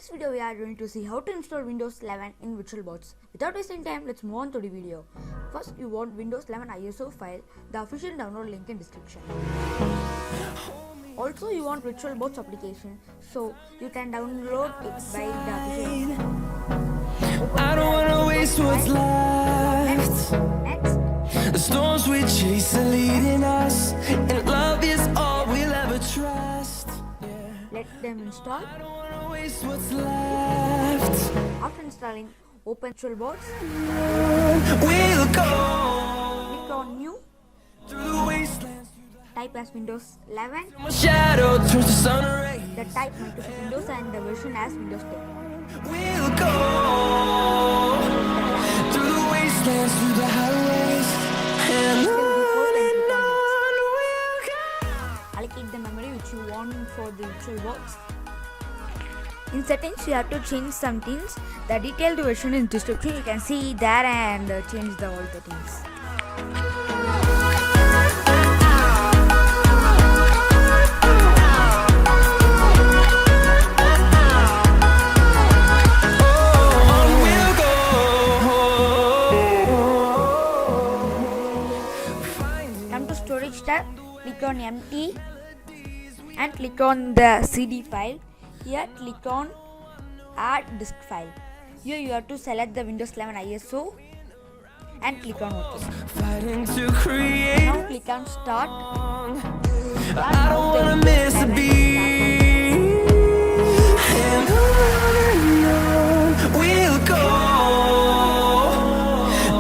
this video we are going to see how to install Windows 11 in VirtualBox. Without wasting time, let's move on to the video. First, you want Windows 11 ISO file, the official download link in description. Also, you want VirtualBox application, so you can download it by the official. I don't wanna waste what's left. Next. The storms we chase are leading us, and love is all we'll ever trust. Let them install. I don't wanna waste what's left. After installing, open VirtualBox. We'll go Click on New. through the wastelands. Type as Windows 11. My shadow turns to sun rays. The type Microsoft Windows and the version as Windows 10. We'll go through the wastelands, through the highways, and on we'll go. Allocate the memory which you want for the VirtualBox. In settings, you have to change some things. The detailed version in description. You can see there and change all the things. Come to storage tab, click on empty and click on the CD file. Here click on add disk file. Here you have to select the Windows 11 ISO and click on OK. Fighting to create. Now click on start. I don't wanna miss a beat. And on we'll go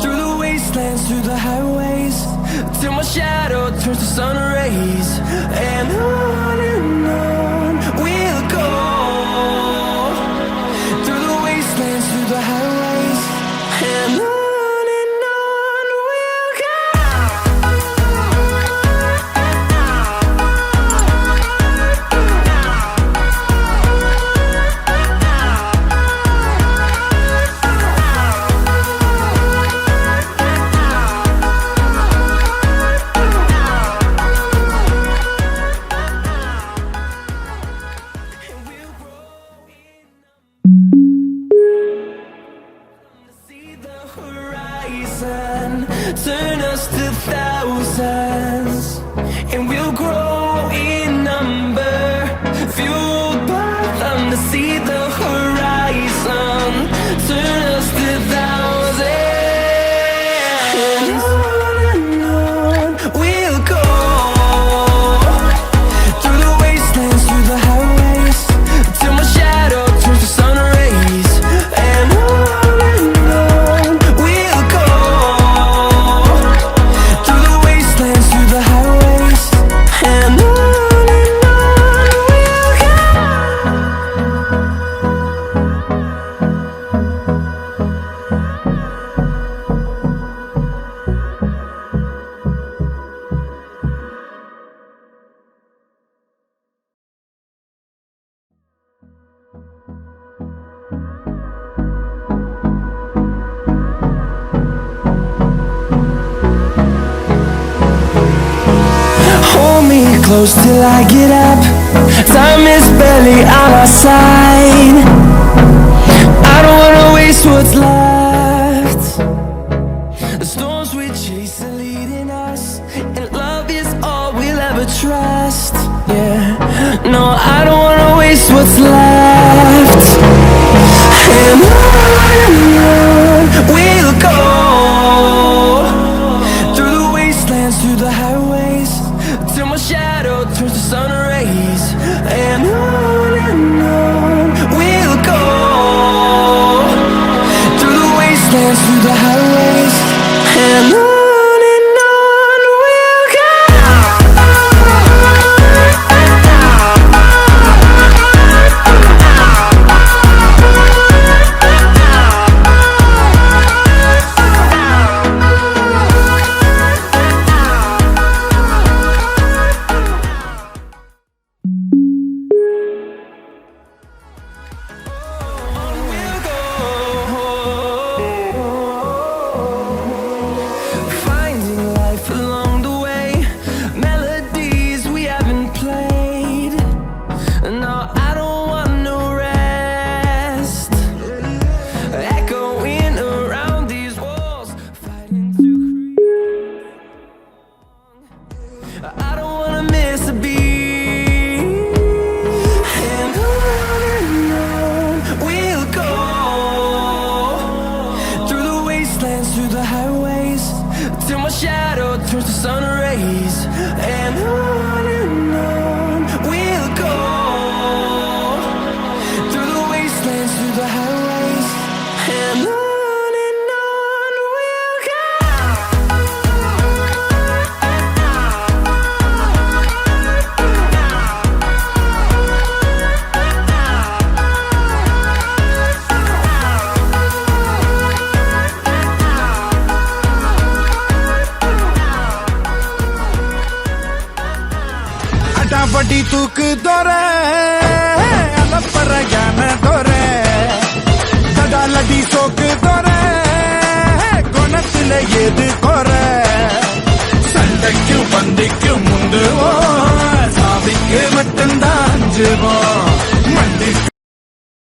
through the wastelands, through the highways, till my shadow turns to sun rays. And on we'll go through the wastelands, through the highways, and on we'll go. Horizon, turn us to thousands, and we'll grow in number, fueled by them to see the horizon, turn us to thousands, and on we'll go through the wastelands, through the highways, till my shadow turns to sun rays, and on we'll go through the wastelands, through the highways, and on we'll go. Hold me close till I get up. Time is barely on our side. I don't wanna waste what's left. The storms we chase are leading us, and love is all we'll ever trust. Yeah, no, I don't wanna waste what's left. And on we'll go through the wastelands, through the highways, till my shadow turns to sun rays, and on தூக்கு தோற அலப்பற யான தோற தடாலடி சோக்கு தோற குணத்துல ஏது கோர சண்டைக்கு பந்திக்கு முந்துவோம் சாவிக்கு மட்டும்தான் அஞ்சுவோம்